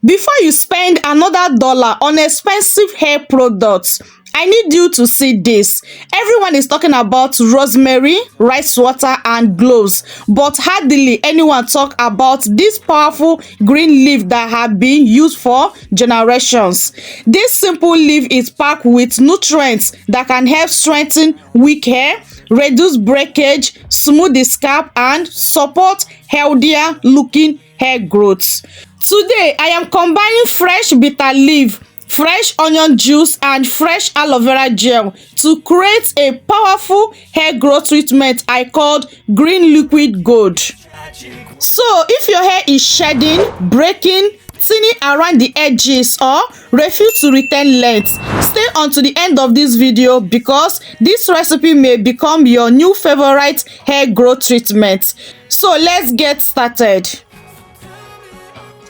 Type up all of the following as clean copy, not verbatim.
Before you spend another dollar on expensive hair products, I need you to see this. Everyone is talking about rosemary, rice water, and cloves, but hardly anyone talk about this powerful green leaf that have been used for generations. This simple leaf is packed with nutrients that can help strengthen weak hair, reduce breakage, smooth the scalp, and support healthier looking hair growth. Today, I am combining fresh bitter leaf, fresh onion juice, and fresh aloe vera gel to create a powerful hair growth treatment I called Green Liquid Gold. So, if your hair is shedding, breaking, thinning around the edges, or refuse to retain length, stay until the end of this video because this recipe may become your new favorite hair growth treatment. So, let's get started.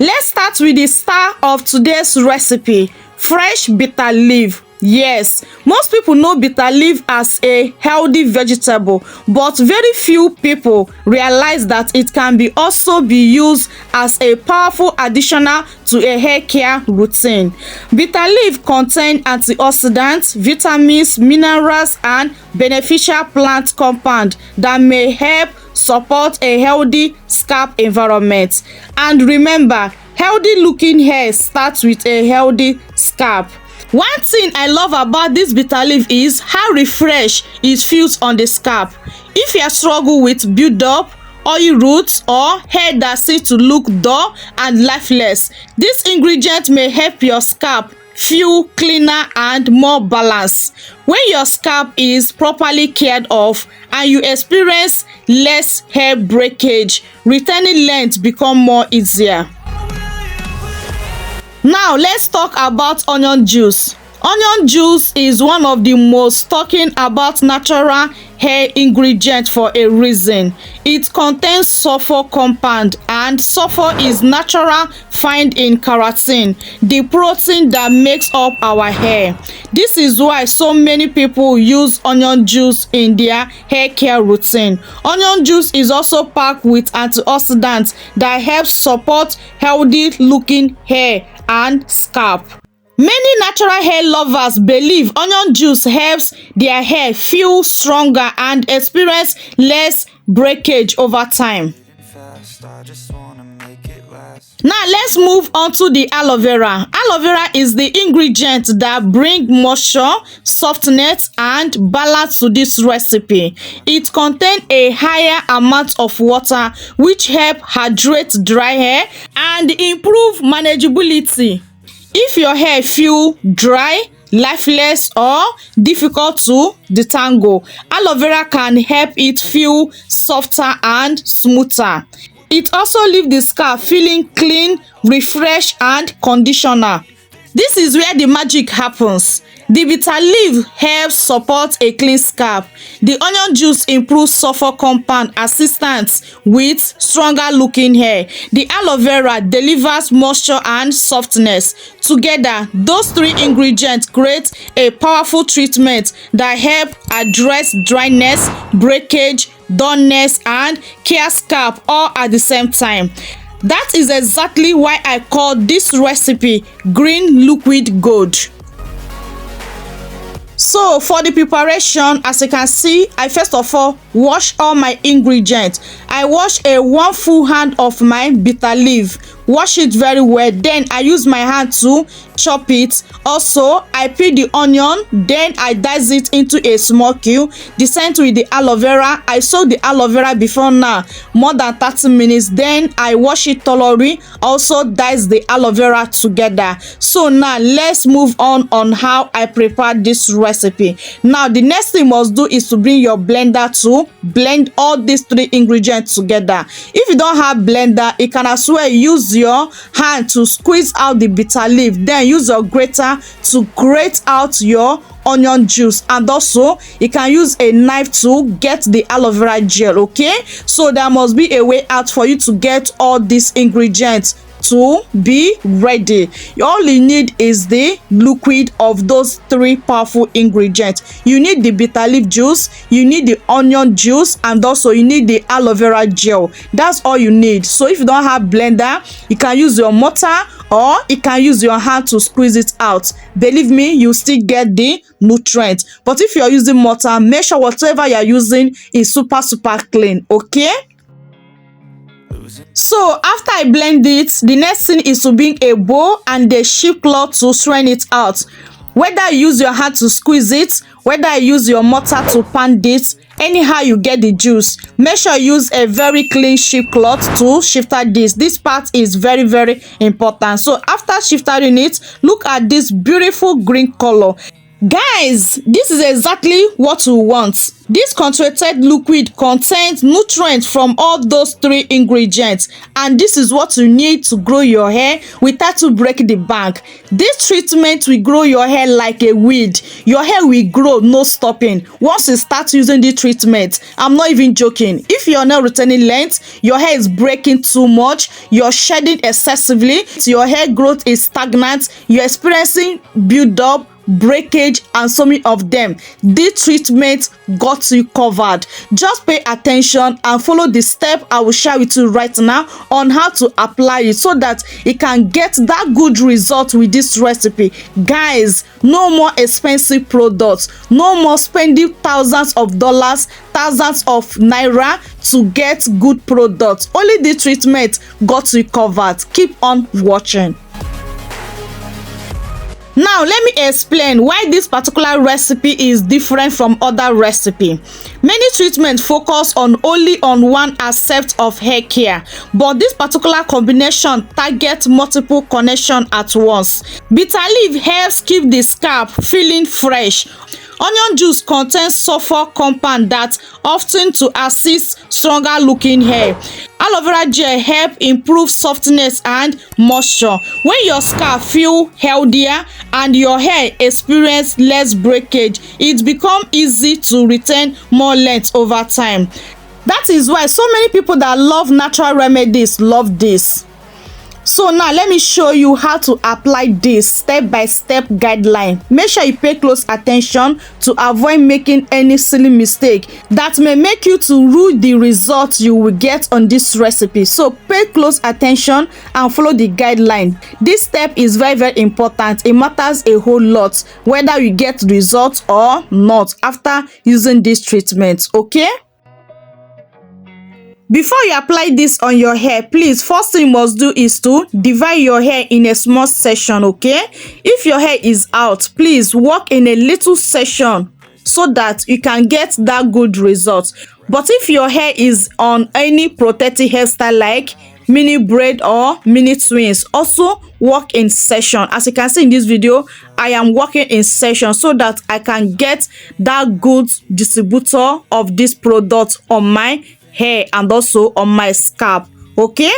Let's start with the star of today's recipe, fresh bitter leaf. Yes, most people know bitter leaf as a healthy vegetable, but very few people realize that it can also be used as a powerful additional to a hair care routine. Bitter leaf contains antioxidants, vitamins, minerals, and beneficial plant compounds that may help support a healthy scalp environment. And remember, healthy looking hair starts with a healthy scalp. One thing I love about this bitter leaf is how refreshed it feels on the scalp. If you struggle with build-up, oily roots, or hair that seems to look dull and lifeless, this ingredient may help your scalp feel cleaner and more balanced. When your scalp is properly cared of and you experience less hair breakage, retaining length becomes more easier. Now let's talk about onion juice. Onion juice is one of the most talking about natural hair ingredients for a reason. It contains sulfur compound, and sulfur is natural found in keratin, the protein that makes up our hair. This is why so many people use onion juice in their hair care routine. Onion juice is also packed with antioxidants that help support healthy looking hair and scalp. Many natural hair lovers believe onion juice helps their hair feel stronger and experience less breakage over time. Now let's move on to the aloe vera. Aloe vera is the ingredient that brings moisture, softness, and balance to this recipe. It contains a higher amount of water which help hydrate dry hair and improve manageability. If your hair feel dry, lifeless, or difficult to detangle, aloe vera can help it feel softer and smoother. It also leaves the scalp feeling clean, refreshed, and conditioner. This is where the magic happens. The bitter leaf helps support a clean scalp. The onion juice improves sulfur compound assistance with stronger looking hair. The aloe vera delivers moisture and softness. Together, those three ingredients create a powerful treatment that help address dryness, breakage, dullness, and care scalp all at the same time. That is exactly why I call this recipe Green Liquid Gold. So for the preparation, as you can see, I first of all wash all my ingredients. I wash one full hand of my bitter leaf. Wash it very well. Then I use my hand to chop it. Also, I peel the onion. Then I dice it into a small cube. The same with the aloe vera. I soak the aloe vera before now more than 30 minutes. Then I wash it thoroughly. Also dice the aloe vera together. So now let's move on how I prepare this recipe. Now the next thing you must do is to bring your blender to blend all these three ingredients together. If you don't have blender, you can as well use your hand to squeeze out the bitter leaf. Then use your grater to grate out your onion juice, and also you can use a knife to get the aloe vera gel. Okay, so there must be a way out for you to get all these ingredients to be ready. All you need is the liquid of those three powerful ingredients. You need the bitter leaf juice, you need the onion juice, and also you need the aloe vera gel. That's all you need. So if you don't have blender, you can use your mortar or you can use your hand to squeeze it out. Believe me, you still get the nutrient. But if you're using mortar, make sure whatever you're using is super clean, okay? So after I blend it, the next thing is to bring a bowl and a sheep cloth to strain it out. Whether you use your hand to squeeze it, whether you use your mortar to pound it, anyhow you get the juice, make sure you use a very clean sheep cloth to shifter this. This part is very important. So after shiftering it, look at this beautiful green color. Guys, this is exactly what we want. This concentrated liquid contains nutrients from all those 3 ingredients, and this is what you need to grow your hair without to break the bank. This treatment will grow your hair like a weed. Your hair will grow, no stopping. Once you start using the treatment, I'm not even joking. If you're not retaining length, your hair is breaking too much, you're shedding excessively, your hair growth is stagnant, you're experiencing build-up, breakage, and so many of them, this treatment got you covered. Just pay attention and follow the step I will share with you right now on how to apply it so that you can get that good result with this recipe. Guys, no more expensive products, no more spending thousands of dollars, thousands of naira to get good products. Only the treatment got you covered. Keep on watching. Now let me explain why this particular recipe is different from other recipe. Many treatments focus only on one aspect of hair care, but this particular combination targets multiple connections at once. Bitter leaf helps keep the scalp feeling fresh. Onion juice contains sulfur compound that often to assist stronger looking hair. Aloe vera gel help improve softness and moisture. When your scalp feel healthier and your hair experience less breakage, it become easy to retain more length over time. That is why so many people that love natural remedies love this. So now let me show you how to apply this step-by-step guideline. Make sure you pay close attention to avoid making any silly mistake that may make you to ruin the results you will get on this recipe. So pay close attention and follow the guideline. This step is very important. It matters a whole lot whether you get results or not after using this treatment, okay? Before you apply this on your hair, please, first thing you must do is to divide your hair in a small section, okay? If your hair is out, please work in a little section so that you can get that good result. But if your hair is on any protective hairstyle like mini braid or mini twins, also work in section. As you can see in this video, I am working in section so that I can get that good distributor of this product on my hair and also on my scalp, okay?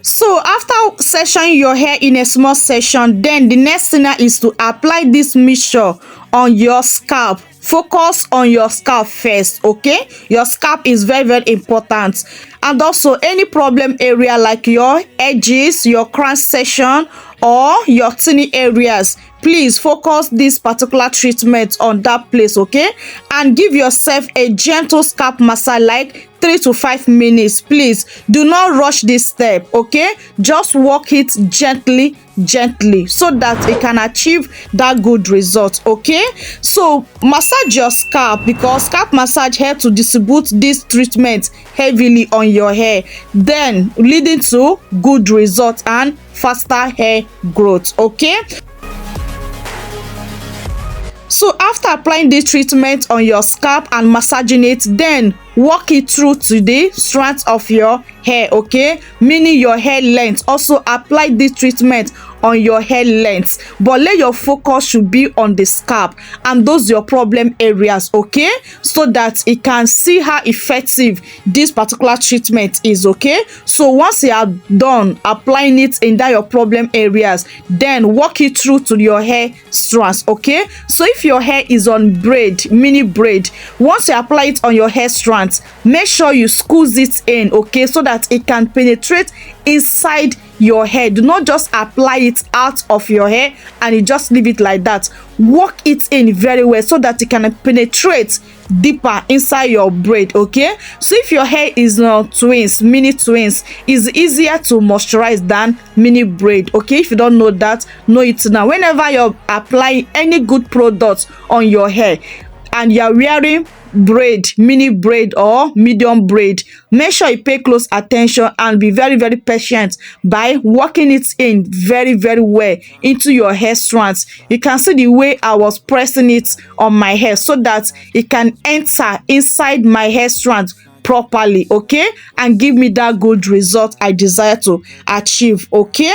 So after sectioning your hair in a small section, then the next thing is to apply this mixture on your scalp. Focus on your scalp first, okay? Your scalp is very important. And also any problem area like your edges, your crown section, or your tiny areas, please focus this particular treatment on that place, okay? And give yourself a gentle scalp massage like 3 to 5 minutes. Please do not rush this step, okay? Just work it gently so that it can achieve that good result, okay? So massage your scalp because scalp massage helps to distribute this treatment heavily on your hair, then leading to good results and faster hair growth, okay? So after applying this treatment on your scalp and massaging it, then walk it through to the strands of your hair, okay? Meaning your hair length. Also apply this treatment on your hair length, but let your focus should be on the scalp and those your problem areas, okay? So that it can see how effective this particular treatment is, okay? So once you are done applying it in that your problem areas, then walk it through to your hair strands, okay? So if your hair is on braid, mini braid, once you apply it on your hair strands, make sure you squeeze it in, okay, so that it can penetrate inside your hair. Do not just apply it out of your hair and you just leave it like that. Work it in very well so that it can penetrate deeper inside your braid. Okay, so if your hair is twins, mini twins, is easier to moisturize than mini braid. Okay, if you don't know that, know it now. Whenever you're applying any good product on your hair and you're wearing braid, mini braid or medium braid, make sure you pay close attention and be very, very patient by working it in very, very well into your hair strands. You can see the way I was pressing it on my hair so that it can enter inside my hair strands properly, okay, and give me that good result I desire to achieve. Okay,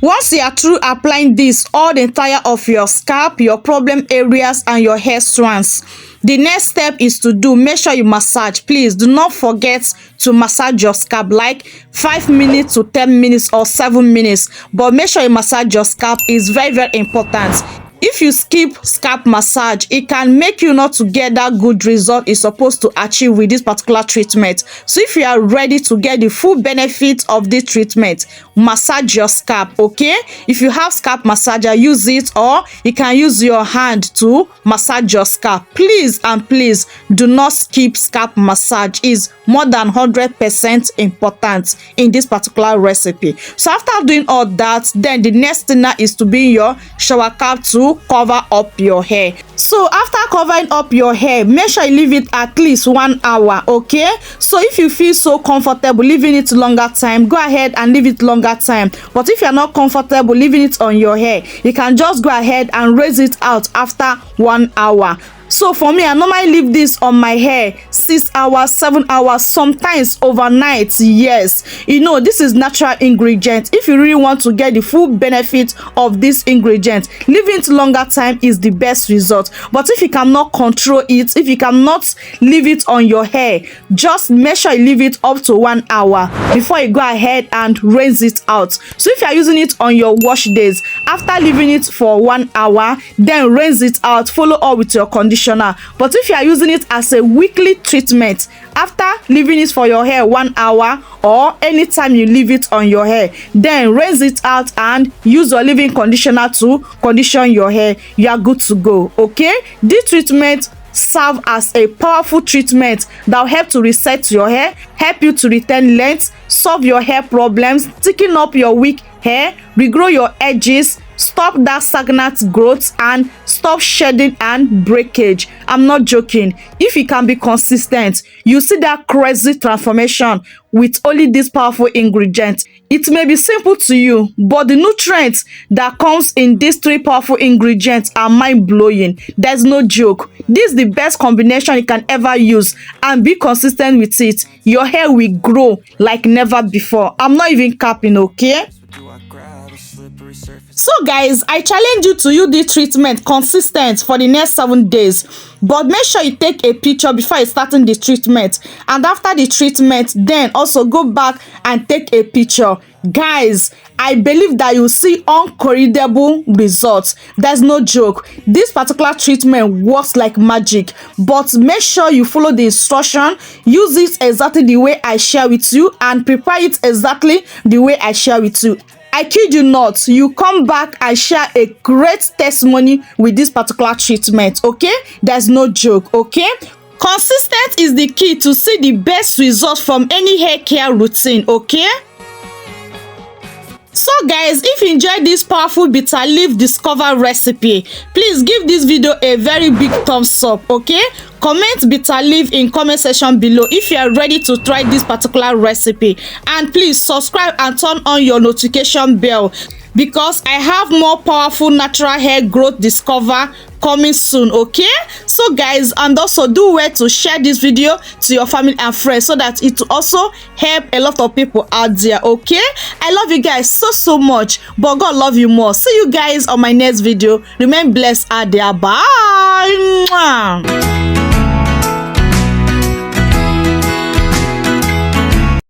once you are through applying this all the entire of your scalp, your problem areas and your hair strands, the next step is to make sure you massage. Please do not forget to massage your scalp like 5 minutes to 10 minutes or 7 minutes, but make sure you massage your scalp. Is very, very important. If you skip scalp massage, it can make you not to get that good result it's supposed to achieve with this particular treatment. So if you are ready to get the full benefit of this treatment, massage your scalp. Okay, if you have scalp massager, use it, or you can use your hand to massage your scalp. Please and please do not skip scalp massage. Is more than 100% important in this particular recipe. So after doing all that, then the next thing now is to be your shower cap to cover up your hair. So after covering up your hair, make sure you leave it at least 1 hour. Okay, so if you feel so comfortable leaving it longer time, go ahead and leave it longer time. But if you're not comfortable leaving it on your hair, you can just go ahead and raise it out after 1 hour. So for me, I normally leave this on my hair 6 hours, 7 hours, sometimes overnight. Yes, you know, this is natural ingredient. If you really want to get the full benefit of this ingredient, leaving it longer time is the best result. But if you cannot control it, if you cannot leave it on your hair, just make sure you leave it up to 1 hour before you go ahead and rinse it out. So if you are using it on your wash days, after leaving it for 1 hour, then rinse it out, follow up with your conditioner. But if you are using it as a weekly treatment, after leaving it for your hair 1 hour or anytime you leave it on your hair, then rinse it out and use your leave-in conditioner to condition your hair. You are good to go. Okay, this treatment serve as a powerful treatment that will help to reset your hair, help you to retain length, solve your hair problems, thicken up your weak hair, regrow your edges, stop that stagnant growth, and stop shedding and breakage. I'm not joking. If you can be consistent, you see that crazy transformation with only this powerful ingredient. It may be simple to you, but the nutrients that comes in these 3 powerful ingredients are mind-blowing. There's no joke. This is the best combination you can ever use, and be consistent with it. Your hair will grow like never before. I'm not even capping, okay? So guys, I challenge you to use this treatment consistent for the next 7 days, but make sure you take a picture before you starting the treatment, and after the treatment then also go back and take a picture. Guys, I believe that you see uncorrectable results. There's no joke. This particular treatment works like magic, but make sure you follow the instruction, use it exactly the way I share with you, and prepare it exactly the way I share with you. I kid you not, you come back and share a great testimony with this particular treatment. Okay, there's no joke. Okay, consistent is the key to see the best result from any hair care routine. Okay, so guys, if you enjoyed this powerful bitter leaf discover recipe, please give this video a very big thumbs up. Okay, comment bitter leaf in comment section below if you are ready to try this particular recipe, and please subscribe and turn on your notification bell, because I have more powerful natural hair growth discover coming soon. Okay, so guys, and also do well to share this video to your family and friends so that it will also help a lot of people out there. Okay, I love you guys so much, but God love you more. See you guys on my next video. Remain blessed out there. Bye.